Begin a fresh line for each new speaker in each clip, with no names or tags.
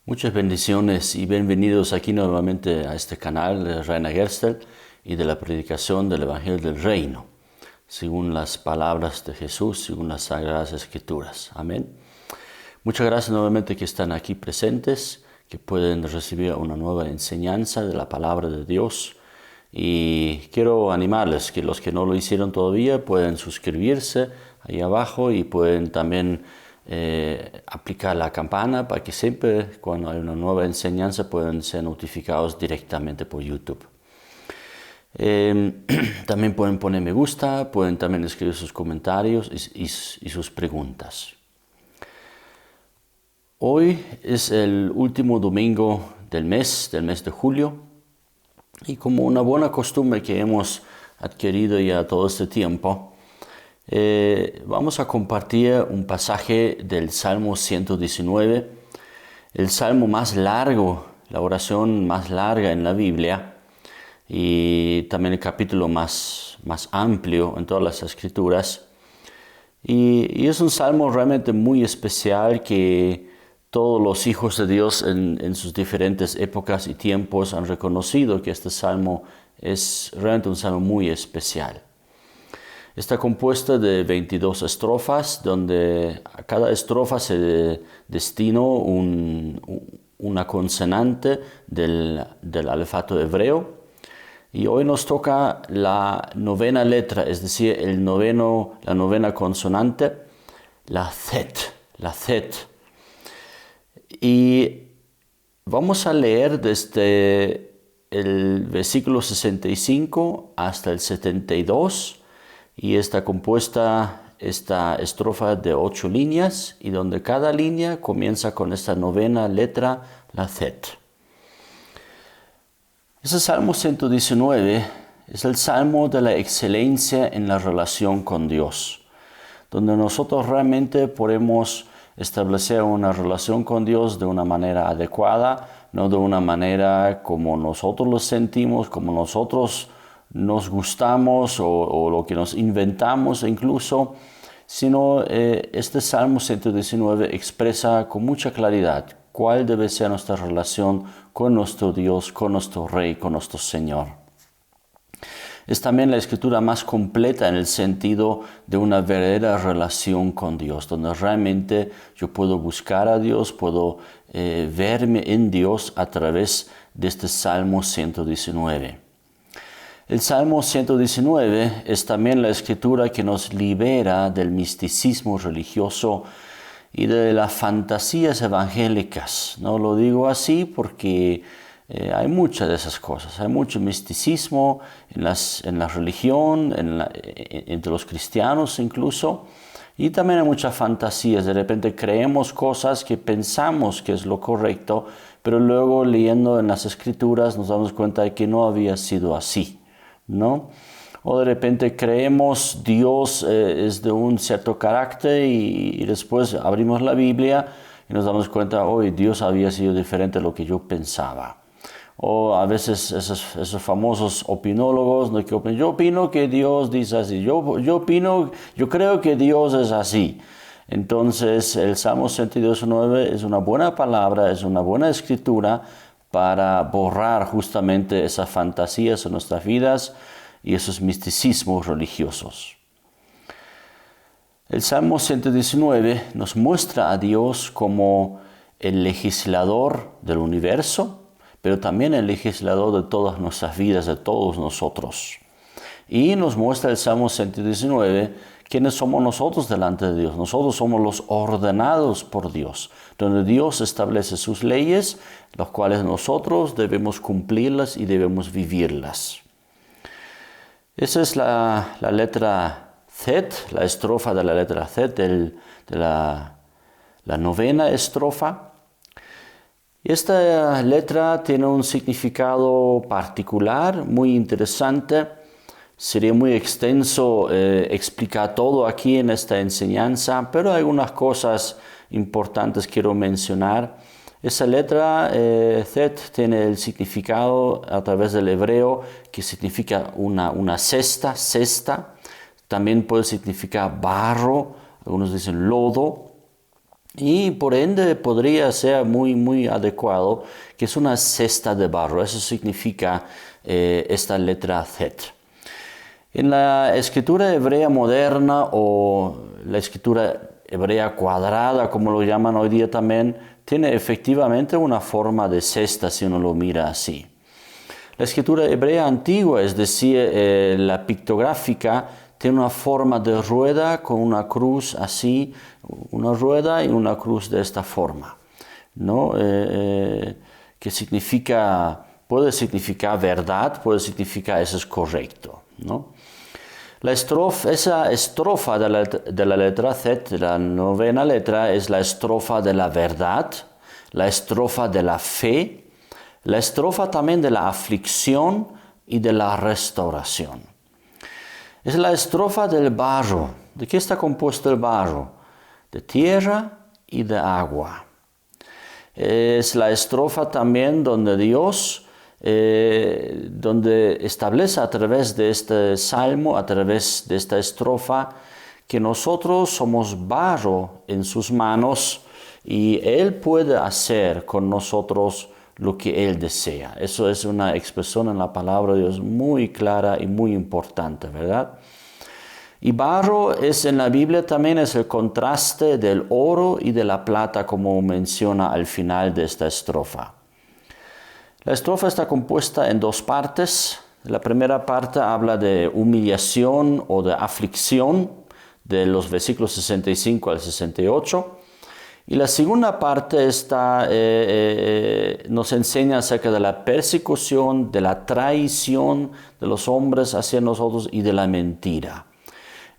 Muchas bendiciones y bienvenidos aquí nuevamente a este canal de Reina Gerstel y de la predicación del Evangelio del Reino, según las palabras de Jesús, según las Sagradas Escrituras. Amén. Muchas gracias nuevamente que están aquí presentes, que pueden recibir una nueva enseñanza de la palabra de Dios. Y quiero animarles que los que no lo hicieron todavía pueden suscribirse ahí abajo y pueden también aplicar la campana para que siempre cuando hay una nueva enseñanza puedan ser notificados directamente por YouTube. También pueden poner me gusta, pueden también escribir sus comentarios y sus preguntas. Hoy es el último domingo del mes de julio, y como una buena costumbre que hemos adquirido ya todo este tiempo, vamos a compartir un pasaje del Salmo 119, el salmo más largo, la oración más larga en la Biblia y también el capítulo más amplio en todas las Escrituras. Y es un salmo realmente muy especial que todos los hijos de Dios en sus diferentes épocas y tiempos han reconocido que este salmo es realmente un salmo muy especial. Está compuesta de 22 estrofas, donde a cada estrofa se destina una consonante del alfabeto hebreo. Y hoy nos toca la novena letra, es decir, la novena consonante, la Thet. Y vamos a leer desde el versículo 65 hasta el 72. Y está compuesta esta estrofa de 8 líneas, y donde cada línea comienza con esta novena letra, la Thet. Ese Salmo 119 es el Salmo de la excelencia en la relación con Dios, donde nosotros realmente podemos establecer una relación con Dios de una manera adecuada, no de una manera como nosotros lo sentimos, como nosotros nos gustamos o lo que nos inventamos incluso, sino este Salmo 119 expresa con mucha claridad cuál debe ser nuestra relación con nuestro Dios, con nuestro Rey, con nuestro Señor. Es también la escritura más completa en el sentido de una verdadera relación con Dios, donde realmente yo puedo buscar a Dios, puedo verme en Dios a través de este Salmo 119. El Salmo 119 es también la escritura que nos libera del misticismo religioso y de las fantasías evangélicas. No lo digo así porque hay muchas de esas cosas. Hay mucho misticismo en la religión, entre los cristianos incluso. Y también hay muchas fantasías. De repente creemos cosas que pensamos que es lo correcto, pero luego leyendo en las escrituras nos damos cuenta de que no había sido así, ¿no? O de repente creemos Dios es de un cierto carácter y después abrimos la Biblia y nos damos cuenta, hoy Dios había sido diferente a lo que yo pensaba. O a veces esos famosos opinólogos, ¿no? Que opinan, yo opino que Dios dice así, yo creo que Dios es así. Entonces el Salmo 119 es una buena palabra, es una buena escritura para borrar justamente esas fantasías en nuestras vidas y esos misticismos religiosos. El Salmo 119 nos muestra a Dios como el legislador del universo, pero también el legislador de todas nuestras vidas, de todos nosotros. Y nos muestra el Salmo 119 quiénes somos nosotros delante de Dios. Nosotros somos los ordenados por Dios, donde Dios establece sus leyes, las cuales nosotros debemos cumplirlas y debemos vivirlas. Esa es la letra Thet, la estrofa de la letra Thet, de la novena estrofa. Y esta letra tiene un significado particular, muy interesante. Sería muy extenso explicar todo aquí en esta enseñanza, pero hay algunas cosas importantes que quiero mencionar. Esa letra Thet tiene el significado a través del hebreo que significa una cesta. También puede significar barro, algunos dicen lodo. Y por ende podría ser muy adecuado que es una cesta de barro. Eso significa esta letra Z. En la escritura hebrea moderna o la escritura hebrea cuadrada, como lo llaman hoy día también, tiene efectivamente una forma de cesta si uno lo mira así. La escritura hebrea antigua, es decir, la pictográfica, tiene una forma de rueda con una cruz así, una rueda y una cruz de esta forma, ¿no? Que significa, puede significar verdad, puede significar eso es correcto, ¿no? Esa estrofa de la letra Z, la novena letra, es la estrofa de la verdad, la estrofa de la fe, la estrofa también de la aflicción y de la restauración. Es la estrofa del barro. ¿De qué está compuesto el barro? De tierra y de agua. Es la estrofa también donde Dios donde establece a través de este salmo, a través de esta estrofa, que nosotros somos barro en sus manos y Él puede hacer con nosotros lo que Él desea. Eso es una expresión en la palabra de Dios muy clara y muy importante, ¿verdad? Y barro es en la Biblia también es el contraste del oro y de la plata, como menciona al final de esta estrofa. La estrofa está compuesta en dos partes. La primera parte habla de humillación o de aflicción, de los versículos 65 al 68. Y la segunda parte nos enseña acerca de la persecución, de la traición de los hombres hacia nosotros y de la mentira,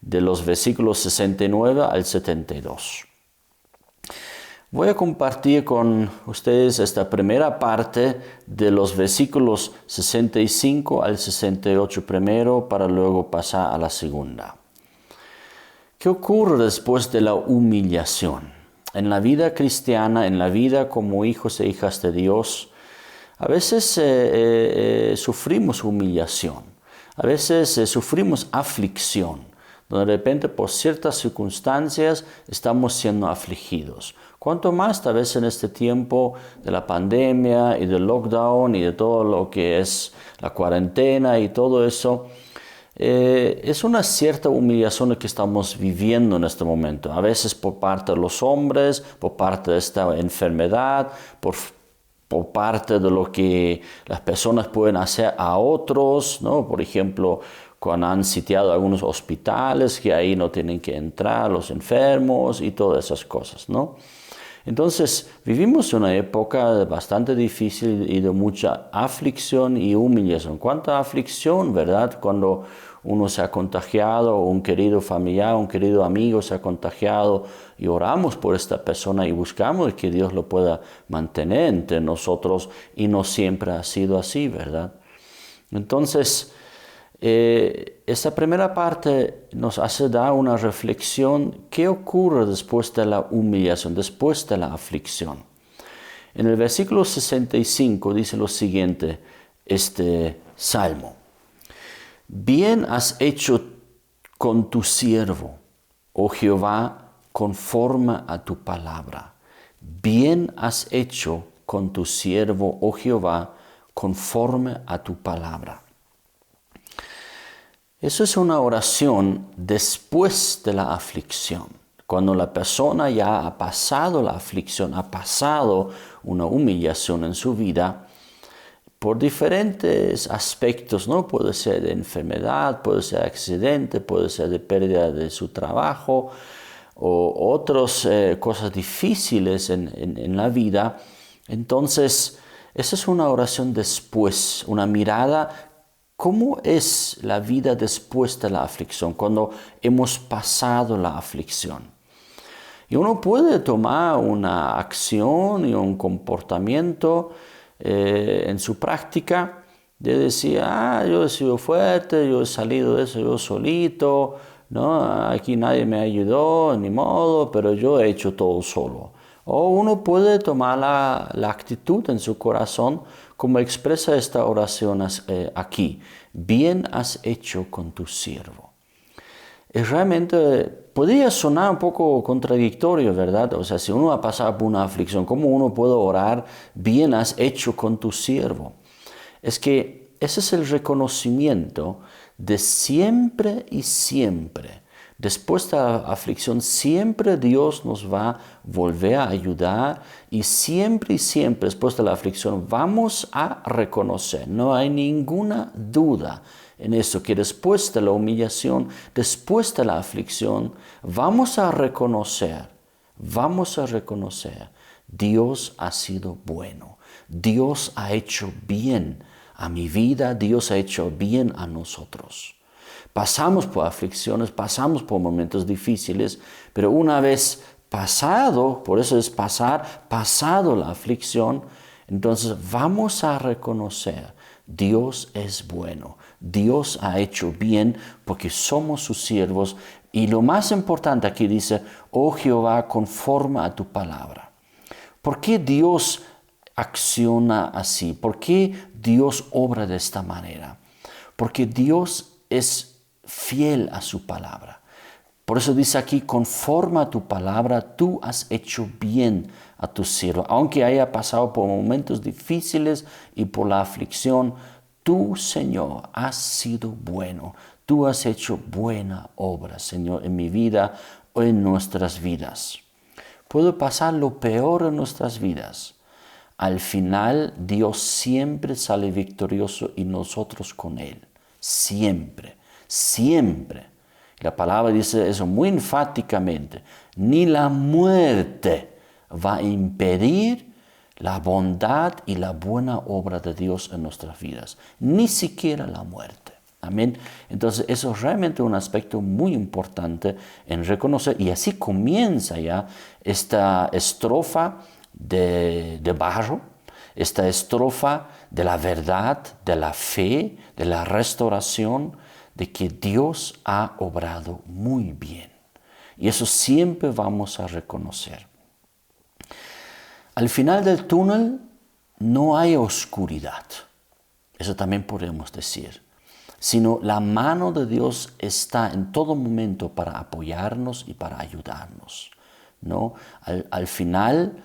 de los versículos 69 al 72. Voy a compartir con ustedes esta primera parte de los versículos 65 al 68 primero para luego pasar a la segunda. ¿Qué ocurre después de la humillación? En la vida cristiana, en la vida como hijos e hijas de Dios, a veces sufrimos humillación, a veces sufrimos aflicción, donde de repente por ciertas circunstancias estamos siendo afligidos. Cuanto más tal vez en este tiempo de la pandemia y del lockdown y de todo lo que es la cuarentena y todo eso, es una cierta humillación que estamos viviendo en este momento. A veces por parte de los hombres, por parte de esta enfermedad, por parte de lo que las personas pueden hacer a otros, ¿no? Por ejemplo, cuando han sitiado algunos hospitales que ahí no tienen que entrar los enfermos y todas esas cosas, ¿no? Entonces, vivimos una época bastante difícil y de mucha aflicción y humillación. ¿Cuánta aflicción, verdad? Cuando uno se ha contagiado, o un querido familiar, un querido amigo se ha contagiado y oramos por esta persona y buscamos que Dios lo pueda mantener entre nosotros y no siempre ha sido así, ¿verdad? Entonces, esta primera parte nos hace dar una reflexión. ¿Qué ocurre después de la humillación, después de la aflicción? En el versículo 65 dice lo siguiente, este salmo. Bien has hecho con tu siervo, oh Jehová, conforme a tu palabra. Bien has hecho con tu siervo, oh Jehová, conforme a tu palabra. Eso es una oración después de la aflicción. Cuando la persona ya ha pasado la aflicción, ha pasado una humillación en su vida, por diferentes aspectos, ¿no? Puede ser de enfermedad, puede ser accidente, puede ser de pérdida de su trabajo o otras cosas difíciles en la vida. Entonces, esa es una oración después, una mirada. ¿Cómo es la vida después de la aflicción, cuando hemos pasado la aflicción? Y uno puede tomar una acción y un comportamiento en su práctica de decir, yo he sido fuerte, yo he salido de eso yo solito, ¿no? Aquí nadie me ayudó, ni modo, pero yo he hecho todo solo. O uno puede tomar la actitud en su corazón como expresa esta oración aquí. Bien has hecho con tu siervo. realmente podría sonar un poco contradictorio, ¿verdad? O sea, si uno ha pasado por una aflicción, ¿cómo uno puede orar, bien has hecho con tu siervo? Es que ese es el reconocimiento de siempre y siempre. Después de la aflicción, siempre Dios nos va a volver a ayudar y siempre, después de la aflicción, vamos a reconocer, no hay ninguna duda en eso, que después de la humillación, después de la aflicción, vamos a reconocer, Dios ha sido bueno, Dios ha hecho bien a mi vida, Dios ha hecho bien a nosotros. Pasamos por aflicciones, pasamos por momentos difíciles, pero una vez pasado, por eso es pasado la aflicción, entonces vamos a reconocer, Dios es bueno, Dios ha hecho bien porque somos sus siervos. Y lo más importante aquí dice, oh Jehová, conforme a tu palabra. ¿Por qué Dios acciona así? ¿Por qué Dios obra de esta manera? Porque Dios es fiel a su palabra. Por eso dice aquí, conforme a tu palabra, tú has hecho bien a tu siervo. Aunque haya pasado por momentos difíciles y por la aflicción, tú, Señor, has sido bueno. Tú has hecho buena obra, Señor, en mi vida o en nuestras vidas. Puede pasar lo peor en nuestras vidas. Al final, Dios siempre sale victorioso y nosotros con Él. Siempre, siempre. La palabra dice eso muy enfáticamente. Ni la muerte va a impedir la bondad y la buena obra de Dios en nuestras vidas. Ni siquiera la muerte. Amén. Entonces eso es realmente un aspecto muy importante en reconocer. Y así comienza ya esta estrofa de barro, esta estrofa de la verdad, de la fe, de la restauración, de que Dios ha obrado muy bien. Y eso siempre vamos a reconocer. Al final del túnel no hay oscuridad. Eso también podemos decir. Sino la mano de Dios está en todo momento para apoyarnos y para ayudarnos, ¿no? Al final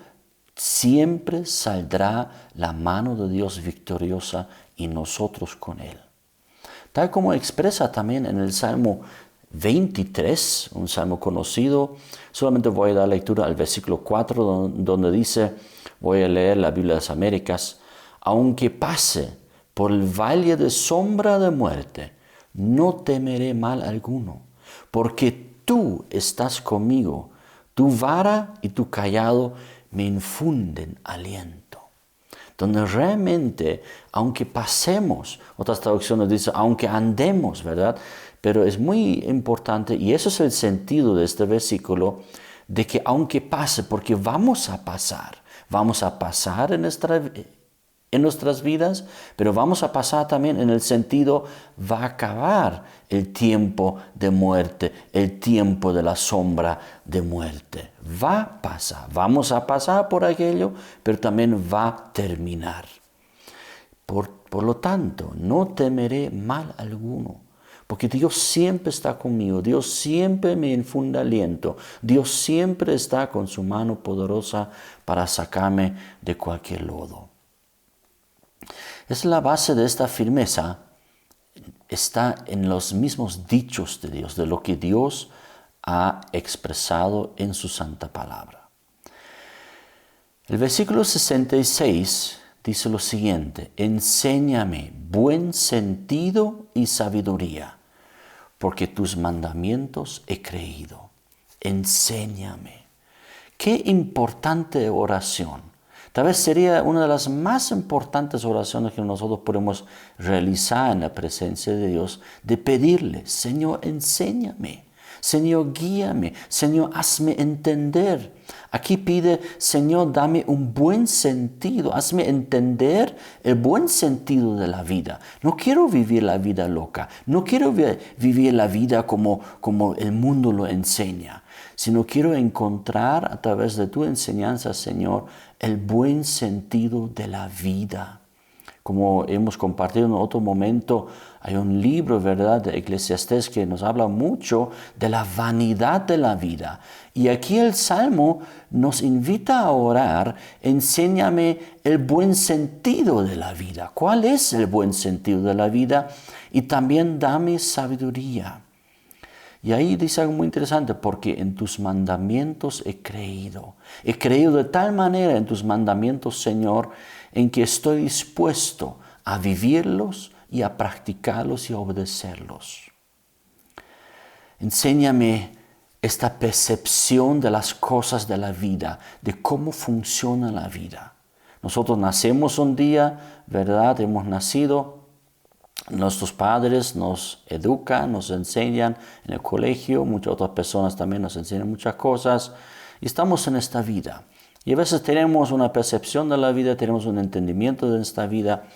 siempre saldrá la mano de Dios victoriosa y nosotros con Él. Tal como expresa también en el Salmo 23, un salmo conocido. Solamente voy a dar lectura al versículo 4, donde dice, voy a leer la Biblia de las Américas, aunque pase por el valle de sombra de muerte, no temeré mal alguno, porque tú estás conmigo, tu vara y tu cayado me infunden aliento. Donde realmente, aunque pasemos, otras traducciones dicen, aunque andemos, ¿verdad? Pero es muy importante, y eso es el sentido de este versículo, de que aunque pase, porque vamos a pasar en nuestras vidas, pero vamos a pasar también en el sentido, va a acabar el tiempo de muerte, el tiempo de la sombra de muerte. Va a pasar, vamos a pasar por aquello, pero también va a terminar. Por lo tanto, no temeré mal alguno, porque Dios siempre está conmigo, Dios siempre me infunde aliento, Dios siempre está con su mano poderosa para sacarme de cualquier lodo. Es la base de esta firmeza, está en los mismos dichos de Dios, de lo que Dios ha expresado en su santa palabra. El versículo 66 dice lo siguiente, enséñame buen sentido y sabiduría, porque tus mandamientos he creído. Enséñame. Qué importante oración. Tal vez sería una de las más importantes oraciones que nosotros podemos realizar en la presencia de Dios, de pedirle, Señor, enséñame, Señor, guíame, Señor, hazme entender. Aquí pide, Señor, dame un buen sentido, hazme entender el buen sentido de la vida. No quiero vivir la vida loca, no quiero vivir la vida como el mundo lo enseña, sino quiero encontrar a través de tu enseñanza, Señor, el buen sentido de la vida. Como hemos compartido en otro momento, hay un libro, ¿verdad?, de Eclesiastés que nos habla mucho de la vanidad de la vida. Y aquí el Salmo nos invita a orar, enséñame el buen sentido de la vida. ¿Cuál es el buen sentido de la vida? Y también dame sabiduría. Y ahí dice algo muy interesante, porque en tus mandamientos he creído. He creído de tal manera en tus mandamientos, Señor, en que estoy dispuesto a vivirlos y a practicarlos y a obedecerlos. Enséñame esta percepción de las cosas de la vida, de cómo funciona la vida. Nosotros nacemos un día, ¿verdad? Hemos nacido. Nuestros padres nos educan, nos enseñan en el colegio, muchas otras personas también nos enseñan muchas cosas y estamos en esta vida. Y a veces tenemos una percepción de la vida, tenemos un entendimiento de esta vida.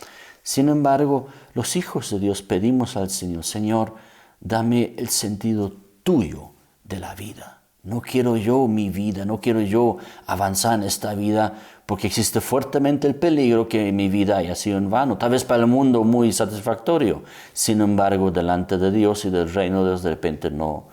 Sin embargo, los hijos de Dios pedimos al Señor, Señor, dame el sentido tuyo de la vida. No quiero yo mi vida, no quiero yo avanzar en esta vida porque existe fuertemente el peligro que mi vida haya sido en vano. Tal vez para el mundo muy satisfactorio. Sin embargo, delante de Dios y del reino de Dios de repente no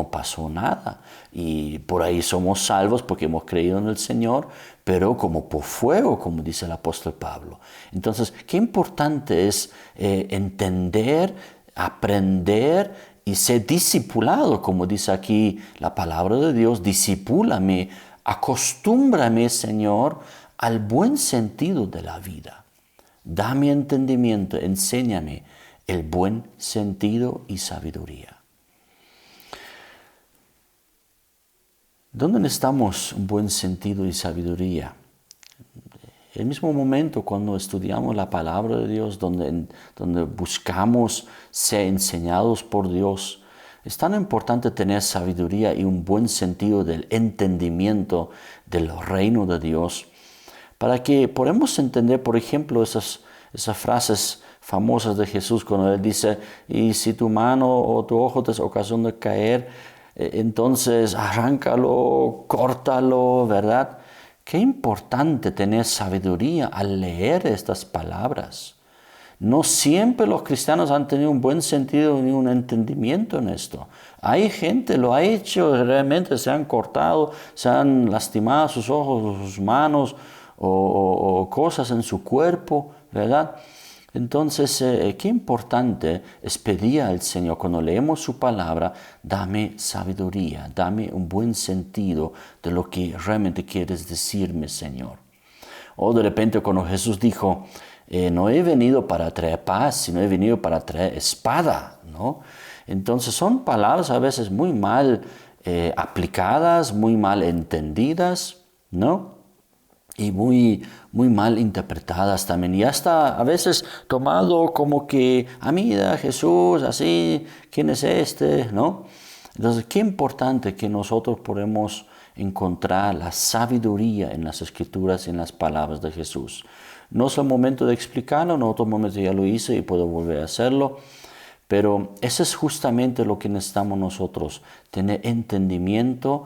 pasó nada. Y por ahí somos salvos porque hemos creído en el Señor, pero como por fuego, como dice el apóstol Pablo. Entonces, qué importante es entender, aprender y ser discipulado, como dice aquí la palabra de Dios, discipúlame, acostúmbrame, Señor, al buen sentido de la vida. Dame entendimiento, enséñame el buen sentido y sabiduría. ¿Dónde necesitamos un buen sentido y sabiduría? El mismo momento cuando estudiamos la palabra de Dios, donde buscamos ser enseñados por Dios, es tan importante tener sabiduría y un buen sentido del entendimiento del reino de Dios, para que podamos entender, por ejemplo, esas frases famosas de Jesús cuando Él dice, y si tu mano o tu ojo te es ocasión de caer, entonces arráncalo, córtalo, ¿verdad? Qué importante tener sabiduría al leer estas palabras. No siempre los cristianos han tenido un buen sentido ni un entendimiento en esto. Hay gente, lo ha hecho, realmente se han cortado, se han lastimado sus ojos, sus manos o cosas en su cuerpo, ¿verdad? Entonces, qué importante es pedir al Señor, cuando leemos su palabra, dame sabiduría, dame un buen sentido de lo que realmente quieres decirme, Señor. O de repente cuando Jesús dijo, no he venido para traer paz, sino he venido para traer espada, ¿no? Entonces son palabras a veces muy mal aplicadas, muy mal entendidas, ¿no? Y muy mal interpretadas también. Y hasta a veces tomado como que, mira, Jesús, así, ¿quién es este? ¿No? Entonces, qué importante que nosotros podemos encontrar la sabiduría en las Escrituras y en las palabras de Jesús. No es el momento de explicarlo, en otro momento ya lo hice y puedo volver a hacerlo. Pero eso es justamente lo que necesitamos nosotros, tener entendimiento,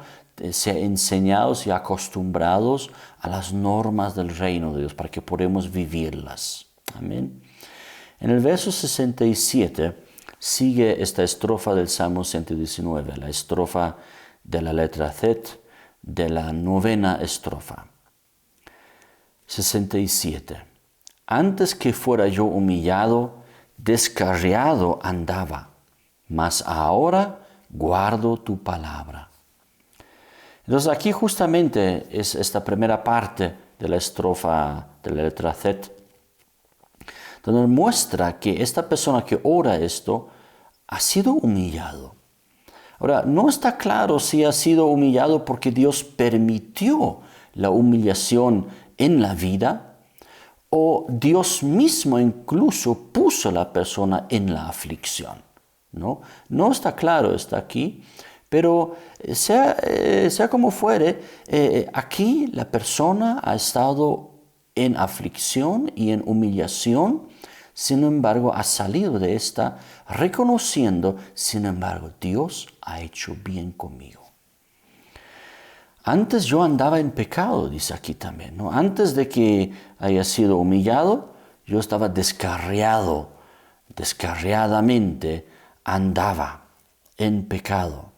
ser enseñados y acostumbrados a las normas del reino de Dios para que podamos vivirlas. Amén. En el verso 67 sigue esta estrofa del Salmo 119, la estrofa de la letra Z de la novena estrofa. 67. Antes que fuera yo humillado, descarriado andaba, mas ahora guardo tu palabra. Entonces aquí justamente es esta primera parte de la estrofa de la letra Z, donde muestra que esta persona que ora esto ha sido humillado. Ahora, no está claro si ha sido humillado porque Dios permitió la humillación en la vida o Dios mismo incluso puso a la persona en la aflicción. No está claro, está aquí. Pero sea como fuere, aquí la persona ha estado en aflicción y en humillación, sin embargo ha salido de esta reconociendo, sin embargo, Dios ha hecho bien conmigo. Antes yo andaba en pecado, dice aquí también, ¿no? Antes de que haya sido humillado, yo estaba descarriadamente andaba en pecado.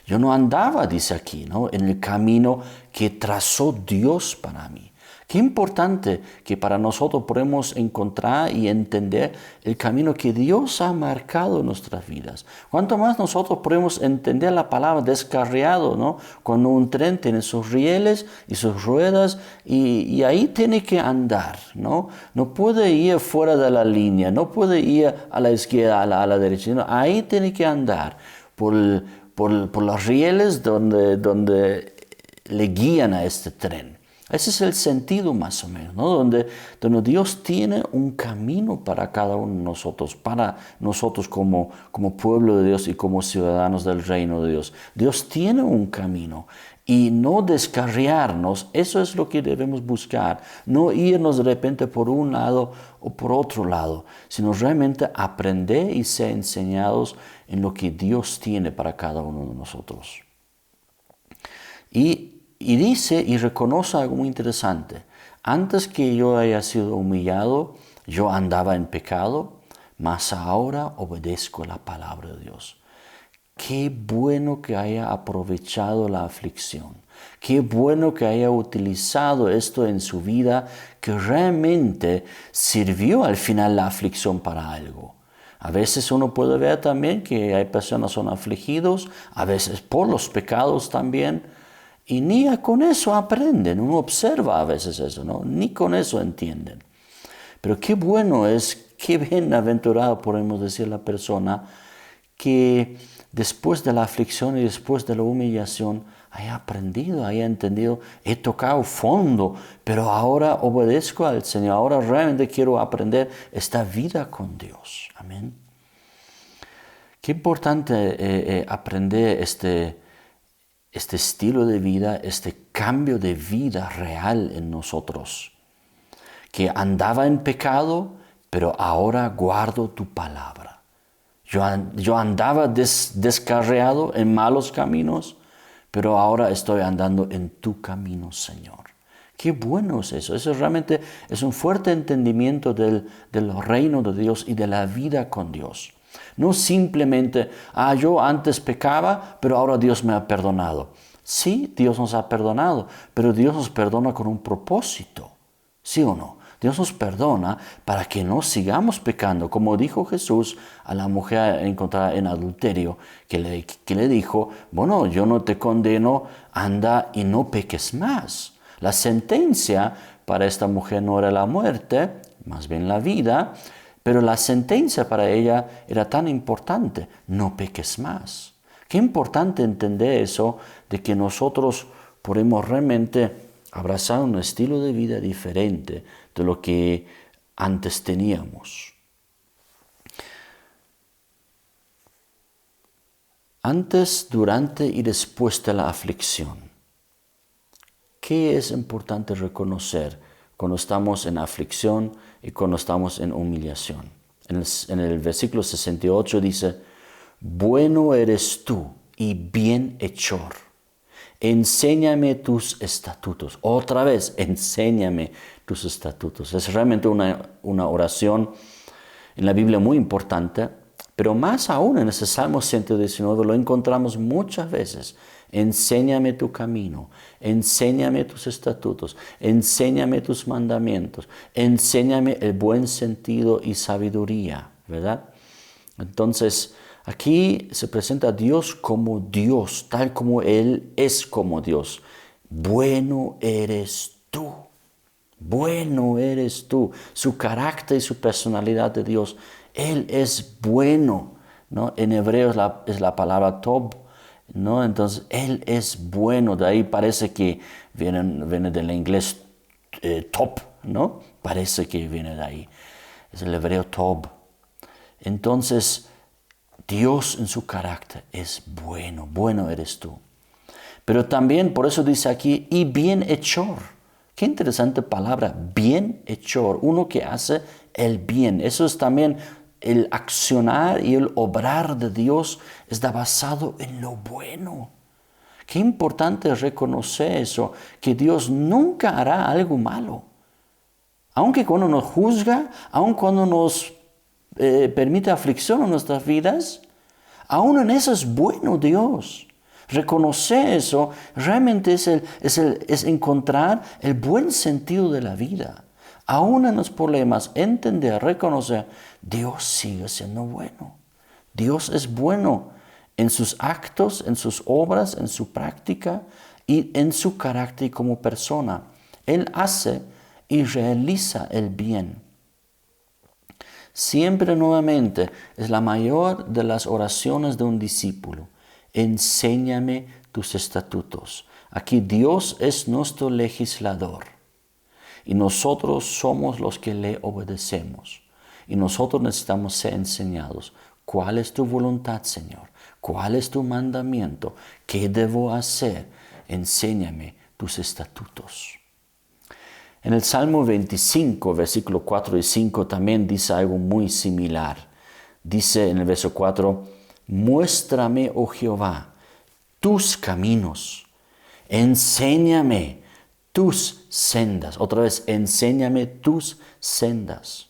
Yo no andaba, dice aquí, ¿no?, en el camino que trazó Dios para mí. Qué importante que para nosotros podemos encontrar y entender el camino que Dios ha marcado en nuestras vidas. Cuanto más nosotros podemos entender la palabra descarriado, ¿no?, cuando un tren tiene sus rieles y sus ruedas y ahí tiene que andar, ¿no? No puede ir fuera de la línea, no puede ir a la izquierda, a la derecha, no, ahí tiene que andar por los rieles donde le guían a este tren. Ese es el sentido más o menos, ¿no? Donde Dios tiene un camino para cada uno de nosotros, para nosotros como pueblo de Dios y como ciudadanos del reino de Dios. Dios tiene un camino y no descarriarnos, eso es lo que debemos buscar. No irnos de repente por un lado o por otro lado, sino realmente aprender y ser enseñados en lo que Dios tiene para cada uno de nosotros. Y dice y reconoce algo muy interesante. Antes que yo haya sido humillado, yo andaba en pecado, mas ahora obedezco la palabra de Dios. Qué bueno que haya aprovechado la aflicción. Qué bueno que haya utilizado esto en su vida, que realmente sirvió al final la aflicción para algo. A veces uno puede ver también que hay personas que son afligidos, a veces por los pecados también, y ni con eso aprenden. Uno observa a veces eso, ¿no? Ni con eso entienden. Pero qué bueno es, qué bienaventurado podemos decir la persona que después de la aflicción y después de la humillación haya aprendido, haya entendido, he tocado fondo, pero ahora obedezco al Señor, ahora realmente quiero aprender esta vida con Dios. Amén. Qué importante aprender este estilo de vida, este cambio de vida real en nosotros. Que andaba en pecado, pero ahora guardo tu palabra. Yo andaba descarriado en malos caminos, pero ahora estoy andando en tu camino, Señor. Qué bueno es eso. Eso realmente es un fuerte entendimiento del reino de Dios y de la vida con Dios. No simplemente, yo antes pecaba, pero ahora Dios me ha perdonado. Sí, Dios nos ha perdonado, pero Dios nos perdona con un propósito. ¿Sí o no? Dios nos perdona para que no sigamos pecando, como dijo Jesús a la mujer encontrada en adulterio, que le dijo, bueno, yo no te condeno, anda y no peques más. La sentencia para esta mujer no era la muerte, más bien la vida, pero la sentencia para ella era tan importante, no peques más. Qué importante entender eso, de que nosotros podemos realmente abrazar un estilo de vida diferente de lo que antes teníamos. Antes, durante y después de la aflicción. ¿Qué es importante reconocer cuando estamos en aflicción y cuando estamos en humillación? En el versículo 68 dice, bueno eres tú y bienhechor. Enséñame tus estatutos. Otra vez, enséñame tus estatutos. Es realmente una oración en la Biblia muy importante, pero más aún en ese Salmo 119 lo encontramos muchas veces. Enséñame tu camino, enséñame tus estatutos, enséñame tus mandamientos, enséñame el buen sentido y sabiduría, ¿verdad? Entonces, aquí se presenta a Dios como Dios, tal como Él es como Dios. Bueno eres tú. Bueno eres tú. Su carácter y su personalidad de Dios. Él es bueno, ¿no? En hebreo es la palabra tob, ¿no? Entonces, Él es bueno. De ahí parece que viene del inglés top, ¿no? Parece que viene de ahí. Es el hebreo tob. Entonces, Dios en su carácter es bueno, bueno eres tú. Pero también, por eso dice aquí, y bienhechor. Qué interesante palabra, bienhechor, uno que hace el bien. Eso es también el accionar y el obrar de Dios, está basado en lo bueno. Qué importante reconocer eso, que Dios nunca hará algo malo. Aunque cuando nos juzga, aun cuando nos permite aflicción en nuestras vidas, aún en eso es bueno Dios. Reconocer eso realmente es encontrar el buen sentido de la vida. Aún en los problemas, entender, reconocer, Dios sigue siendo bueno. Dios es bueno en sus actos, en sus obras, en su práctica y en su carácter como persona. Él hace y realiza el bien. Siempre nuevamente es la mayor de las oraciones de un discípulo. Enséñame tus estatutos. Aquí Dios es nuestro legislador y nosotros somos los que le obedecemos. Y nosotros necesitamos ser enseñados. ¿Cuál es tu voluntad, Señor? ¿Cuál es tu mandamiento? ¿Qué debo hacer? Enséñame tus estatutos. En el Salmo 25, versículo 4 y 5 también dice algo muy similar. Dice en el verso 4, muéstrame, oh Jehová, tus caminos, enséñame tus sendas. Otra vez, enséñame tus sendas.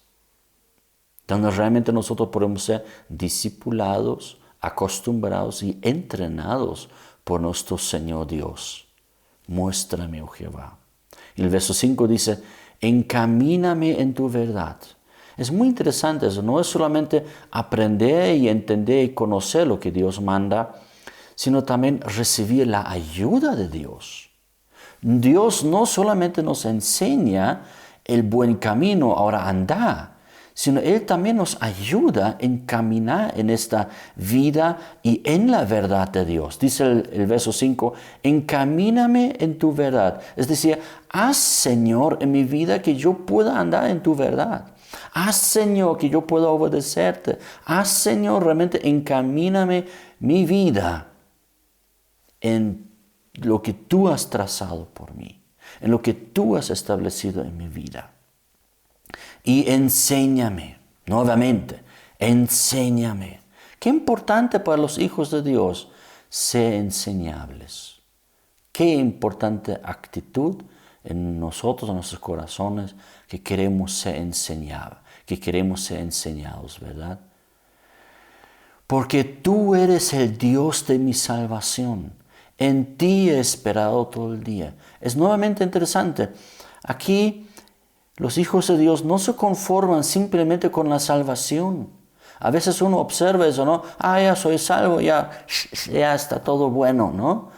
Donde realmente nosotros podemos ser discipulados, acostumbrados y entrenados por nuestro Señor Dios. Muéstrame, oh Jehová. Y el verso 5 dice, encamíname en tu verdad. Es muy interesante eso, no es solamente aprender y entender y conocer lo que Dios manda, sino también recibir la ayuda de Dios. Dios no solamente nos enseña el buen camino, ahora anda, sino Él también nos ayuda en caminar en esta vida y en la verdad de Dios. Dice el verso 5, encamíname en tu verdad. Es decir, haz, Señor, en mi vida que yo pueda andar en tu verdad. Haz, Señor, que yo pueda obedecerte. Haz, Señor, realmente encamíname mi vida en lo que tú has trazado por mí, en lo que tú has establecido en mi vida. Y enséñame, nuevamente, enséñame. Qué importante para los hijos de Dios ser enseñables. Qué importante actitud en nosotros, en nuestros corazones, que queremos ser enseñados, que queremos ser enseñados, ¿verdad? Porque tú eres el Dios de mi salvación. En ti he esperado todo el día. Es nuevamente interesante. Aquí los hijos de Dios no se conforman simplemente con la salvación. A veces uno observa eso, ¿no? Ya soy salvo, ya está todo bueno, ¿no?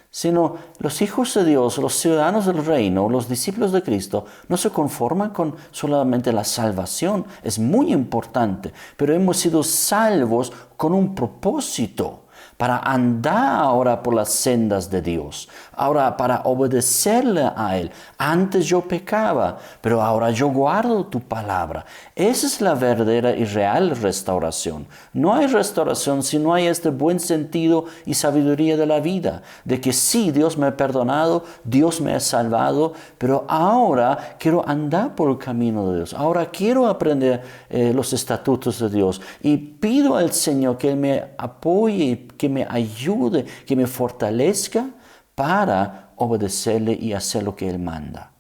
Sino los hijos de Dios, los ciudadanos del reino, los discípulos de Cristo, no se conforman con solamente la salvación. Es muy importante, pero hemos sido salvos con un propósito. Para andar ahora por las sendas de Dios, ahora para obedecerle a Él. Antes yo pecaba, pero ahora yo guardo tu palabra. Esa es la verdadera y real restauración. No hay restauración si no hay este buen sentido y sabiduría de la vida, de que sí, Dios me ha perdonado, Dios me ha salvado, pero ahora quiero andar por el camino de Dios. Ahora quiero aprender los estatutos de Dios y pido al Señor que Él me apoye, que me ayude, que me fortalezca para obedecerle y hacer lo que Él manda.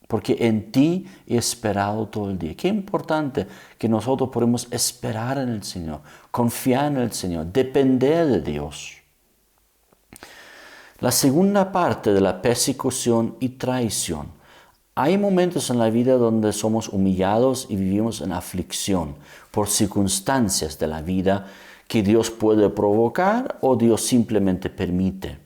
Porque en ti he esperado todo el día. Qué importante que nosotros podemos esperar en el Señor, confiar en el Señor, depender de Dios. La segunda parte de la persecución y traición. Hay momentos en la vida donde somos humillados y vivimos en aflicción por circunstancias de la vida que Dios puede provocar o Dios simplemente permite.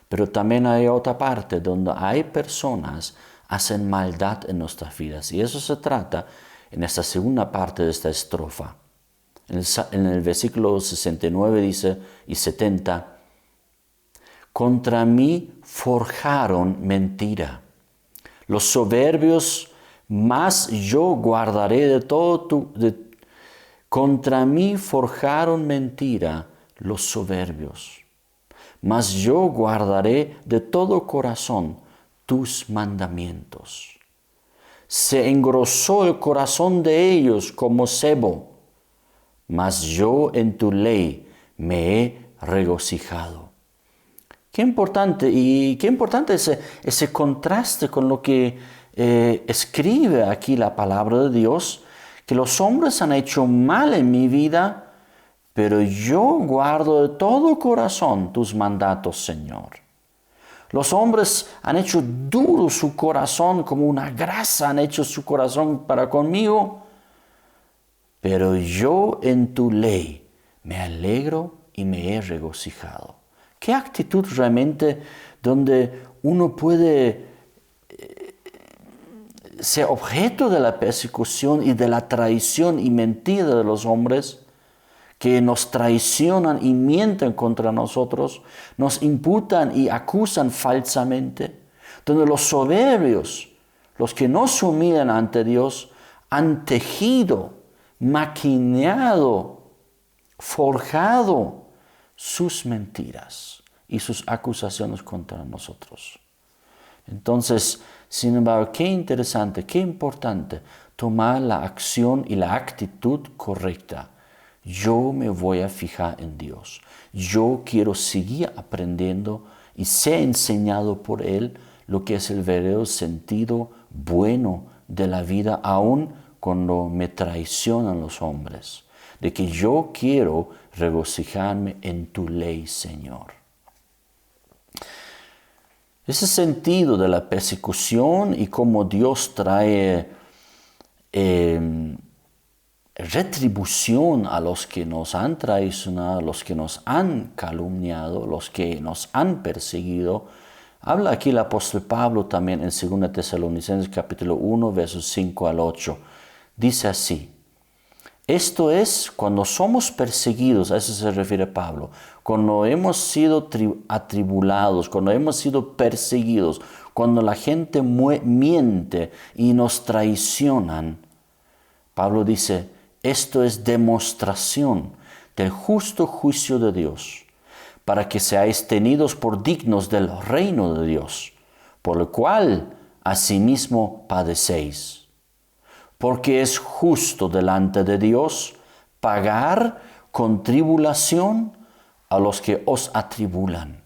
Pero también hay otra parte donde hay personas que hacen maldad en nuestras vidas. Y eso se trata en esta segunda parte de esta estrofa. En el versículo 69 dice y 70, contra mí forjaron mentira. Los soberbios, mas yo guardaré de todo contra mí forjaron mentira los soberbios, mas yo guardaré de todo corazón tus mandamientos. Se engrosó el corazón de ellos como sebo, mas yo en tu ley me he regocijado. Qué importante ese contraste con lo que escribe aquí la palabra de Dios que los hombres han hecho mal en mi vida, pero yo guardo de todo corazón tus mandatos, Señor. Los hombres han hecho duro su corazón, como una grasa han hecho su corazón para conmigo, pero yo en tu ley me alegro y me he regocijado. ¿Qué actitud realmente donde uno puede ser objeto de la persecución y de la traición y mentira de los hombres que nos traicionan y mienten contra nosotros, nos imputan y acusan falsamente, donde los soberbios, los que no se humillan ante Dios, han tejido, maquinado, forjado sus mentiras y sus acusaciones contra nosotros. Entonces, sin embargo, qué interesante, qué importante tomar la acción y la actitud correcta. Yo me voy a fijar en Dios. Yo quiero seguir aprendiendo y ser enseñado por Él lo que es el verdadero sentido bueno de la vida, aun cuando me traicionan los hombres. De que yo quiero regocijarme en tu ley, Señor. Ese sentido de la persecución y cómo Dios trae retribución a los que nos han traicionado, los que nos han calumniado, los que nos han perseguido. Habla aquí el apóstol Pablo también en 2 Tesalonicenses capítulo 1, versos 5 al 8. Dice así: esto es, cuando somos perseguidos, a eso se refiere Pablo, cuando hemos sido atribulados, cuando hemos sido perseguidos, cuando la gente miente y nos traicionan. Pablo dice, esto es demostración del justo juicio de Dios, para que seáis tenidos por dignos del reino de Dios, por lo cual asimismo padecéis. Porque es justo delante de Dios pagar con tribulación a los que os atribulan.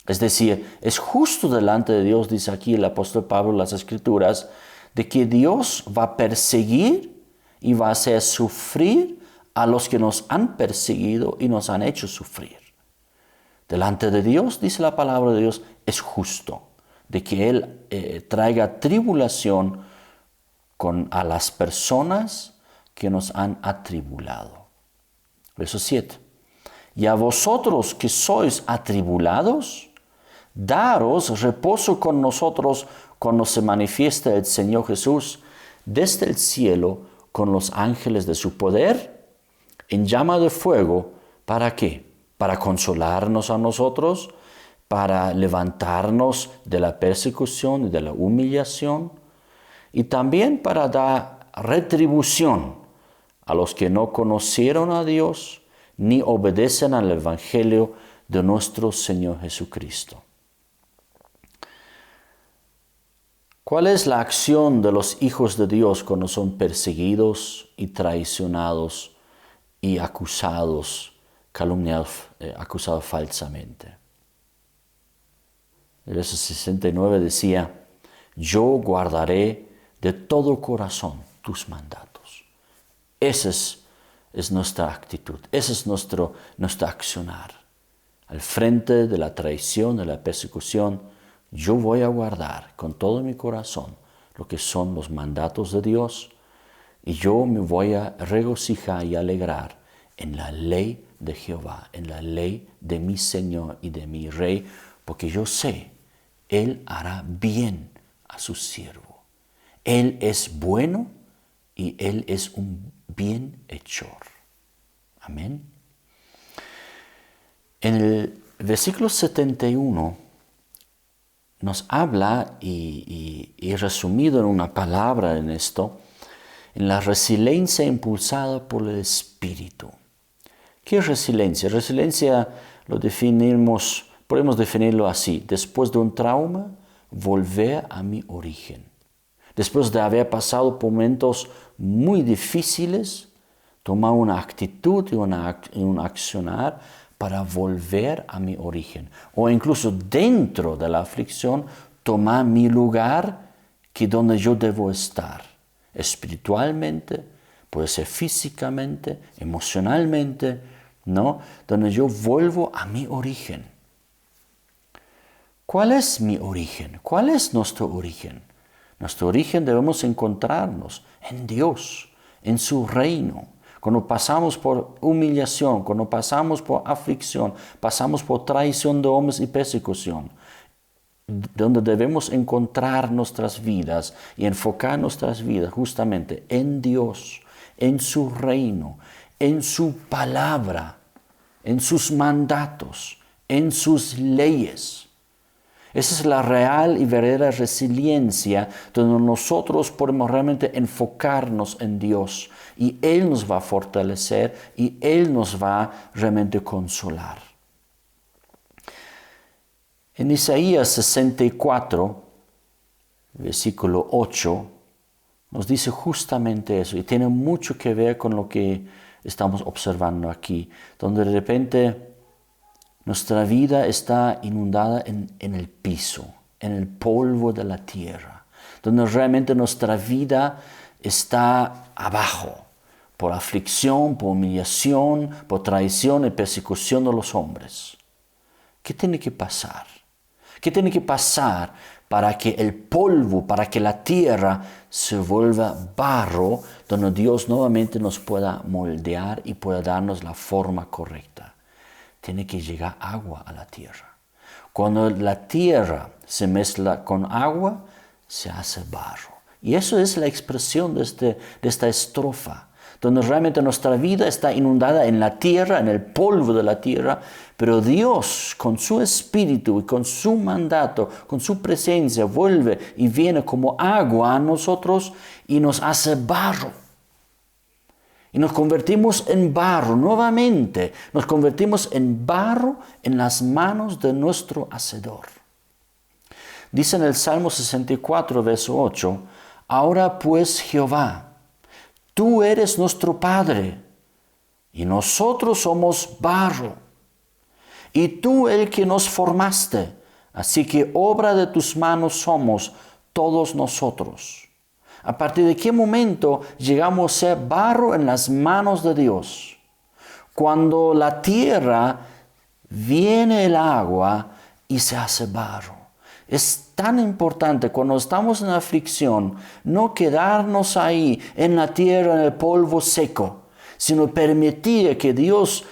Es decir, es justo delante de Dios, dice aquí el apóstol Pablo en las Escrituras, de que Dios va a perseguir y va a hacer sufrir a los que nos han perseguido y nos han hecho sufrir. Delante de Dios, dice la palabra de Dios, es justo, de que Él traiga tribulación a las personas que nos han atribulado. Verso 7. Y a vosotros que sois atribulados, daros reposo con nosotros cuando se manifiesta el Señor Jesús desde el cielo con los ángeles de su poder, en llama de fuego. ¿Para qué? Para consolarnos a nosotros, para levantarnos de la persecución y de la humillación, y también para dar retribución a los que no conocieron a Dios ni obedecen al Evangelio de nuestro Señor Jesucristo. ¿Cuál es la acción de los hijos de Dios cuando son perseguidos y traicionados y acusados, calumniados, acusados falsamente? El verso 69 decía, yo guardaré de todo corazón tus mandatos. Esa es nuestra actitud, ese es nuestro accionar. Al frente de la traición, de la persecución, yo voy a guardar con todo mi corazón lo que son los mandatos de Dios y yo me voy a regocijar y alegrar en la ley de Jehová, en la ley de mi Señor y de mi Rey, porque yo sé, Él hará bien a su siervo. Él es bueno y Él es un bienhechor. Amén. En el versículo 71 nos habla, y resumido en una palabra en esto, en la resiliencia impulsada por el Espíritu. ¿Qué es resiliencia? Resiliencia podemos definirlo así: después de un trauma, volver a mi origen. Después de haber pasado por momentos muy difíciles, tomar una actitud y un accionar para volver a mi origen. O incluso dentro de la aflicción, tomar mi lugar que donde yo debo estar, espiritualmente, puede ser físicamente, emocionalmente, ¿no? Donde yo vuelvo a mi origen. ¿Cuál es mi origen? ¿Cuál es nuestro origen? Nuestro origen debemos encontrarnos en Dios, en su reino. Cuando pasamos por humillación, cuando pasamos por aflicción, pasamos por traición de hombres y persecución, donde debemos encontrar nuestras vidas y enfocar nuestras vidas justamente en Dios, en su reino, en su palabra, en sus mandatos, en sus leyes. Esa es la real y verdadera resiliencia donde nosotros podemos realmente enfocarnos en Dios y Él nos va a fortalecer y Él nos va realmente consolar. En Isaías 64, versículo 8, nos dice justamente eso y tiene mucho que ver con lo que estamos observando aquí, donde de repente nuestra vida está inundada en el piso, en el polvo de la tierra, donde realmente nuestra vida está abajo, por aflicción, por humillación, por traición y persecución de los hombres. ¿Qué tiene que pasar? ¿Qué tiene que pasar para que el polvo, para que la tierra se vuelva barro, donde Dios nuevamente nos pueda moldear y pueda darnos la forma correcta? Tiene que llegar agua a la tierra. Cuando la tierra se mezcla con agua, se hace barro. Y eso es la expresión de esta estrofa, donde realmente nuestra vida está inundada en la tierra, en el polvo de la tierra, pero Dios con su espíritu y con su mandato, con su presencia, vuelve y viene como agua a nosotros y nos hace barro. Y nos convertimos en barro nuevamente, nos convertimos en barro en las manos de nuestro Hacedor. Dice en el Salmo 64, verso 8, ahora pues Jehová, tú eres nuestro Padre, y nosotros somos barro, y tú el que nos formaste, así que obra de tus manos somos todos nosotros. ¿A partir de qué momento llegamos a ser barro en las manos de Dios? Cuando la tierra viene el agua y se hace barro. Es tan importante cuando estamos en aflicción no quedarnos ahí en la tierra, en el polvo seco, sino permitir que Dios,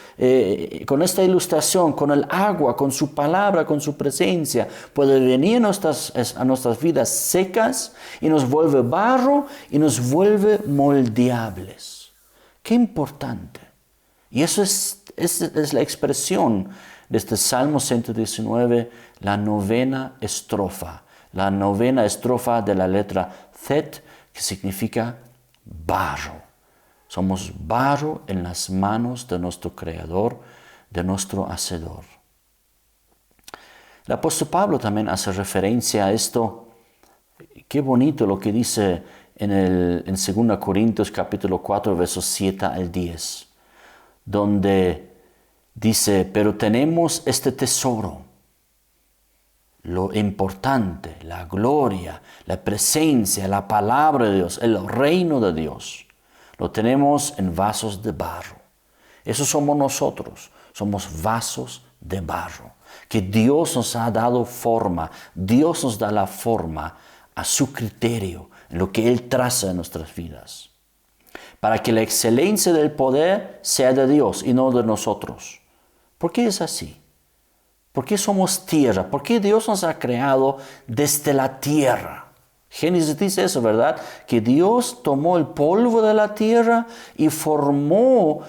con esta ilustración, con el agua, con su palabra, con su presencia, puede venir a nuestras vidas secas y nos vuelve barro y nos vuelve moldeables. Qué importante. Y eso es la expresión de este Salmo 119, la novena estrofa de la letra Tet, que significa barro. Somos barro en las manos de nuestro Creador, de nuestro Hacedor. El apóstol Pablo también hace referencia a esto. Qué bonito lo que dice en 2 Corintios capítulo 4, versos 7 al 10, donde dice, pero tenemos este tesoro, lo importante, la gloria, la presencia, la palabra de Dios, el reino de Dios. Lo tenemos en vasos de barro. Eso somos nosotros. Somos vasos de barro. Que Dios nos ha dado forma. Dios nos da la forma a su criterio, en lo que Él traza en nuestras vidas. Para que la excelencia del poder sea de Dios y no de nosotros. ¿Por qué es así? ¿Por qué somos tierra? ¿Por qué Dios nos ha creado desde la tierra? Génesis dice eso, ¿verdad? Que Dios tomó el polvo de la tierra y formó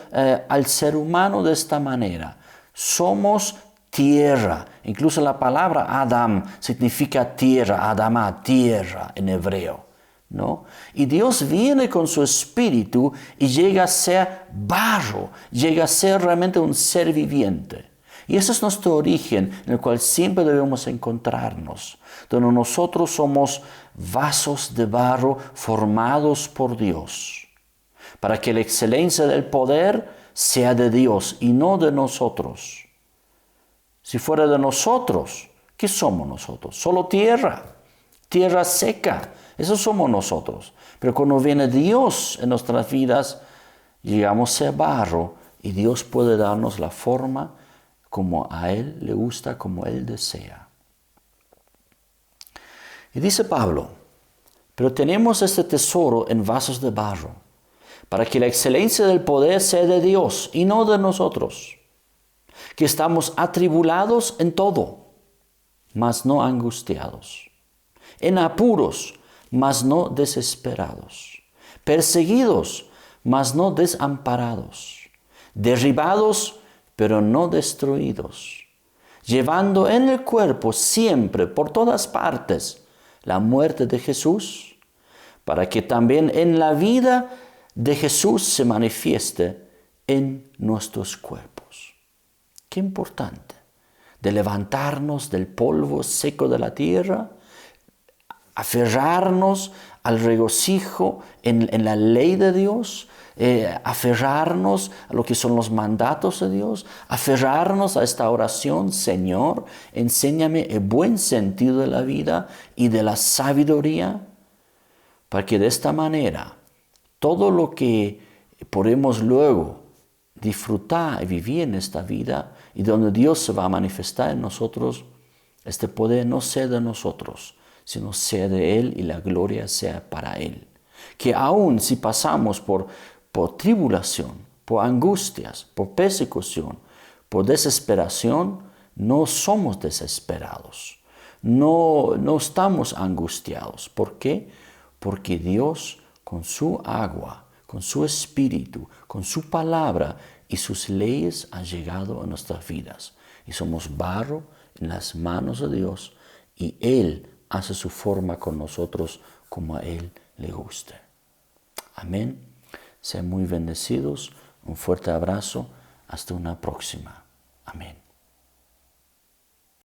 al ser humano de esta manera. Somos tierra. Incluso la palabra Adam significa tierra, Adama, tierra en hebreo, ¿no? Y Dios viene con su espíritu y llega a ser barro, llega a ser realmente un ser viviente. Y ese es nuestro origen en el cual siempre debemos encontrarnos, donde nosotros somos vasos de barro formados por Dios, para que la excelencia del poder sea de Dios y no de nosotros. Si fuera de nosotros, ¿qué somos nosotros? Solo tierra, tierra seca, Eso somos nosotros. Pero cuando viene Dios en nuestras vidas, llegamos a ser barro y Dios puede darnos la forma como a Él le gusta, como Él desea. Y dice Pablo, pero tenemos este tesoro en vasos de barro, para que la excelencia del poder sea de Dios y no de nosotros, que estamos atribulados en todo, mas no angustiados, en apuros, mas no desesperados, perseguidos, mas no desamparados, derribados, pero no destruidos, llevando en el cuerpo siempre, por todas partes, la muerte de Jesús, para que también en la vida de Jesús se manifieste en nuestros cuerpos. Qué importante, de levantarnos del polvo seco de la tierra, aferrarnos al regocijo en la ley de Dios, aferrarnos a lo que son los mandatos de Dios, aferrarnos a esta oración: Señor, enséñame el buen sentido de la vida y de la sabiduría, para que de esta manera todo lo que podemos luego disfrutar y vivir en esta vida, y donde Dios se va a manifestar en nosotros, este poder no sea de nosotros, sino sea de Él y la gloria sea para Él. Que aun si pasamos por tribulación, por angustias, por persecución, por desesperación, no somos desesperados. No estamos angustiados. ¿Por qué? Porque Dios, con su agua, con su espíritu, con su palabra y sus leyes, ha llegado a nuestras vidas. Y somos barro en las manos de Dios, y Él hace su forma con nosotros como a Él le guste. Amén. Sean muy bendecidos. Un fuerte abrazo. Hasta una próxima. Amén.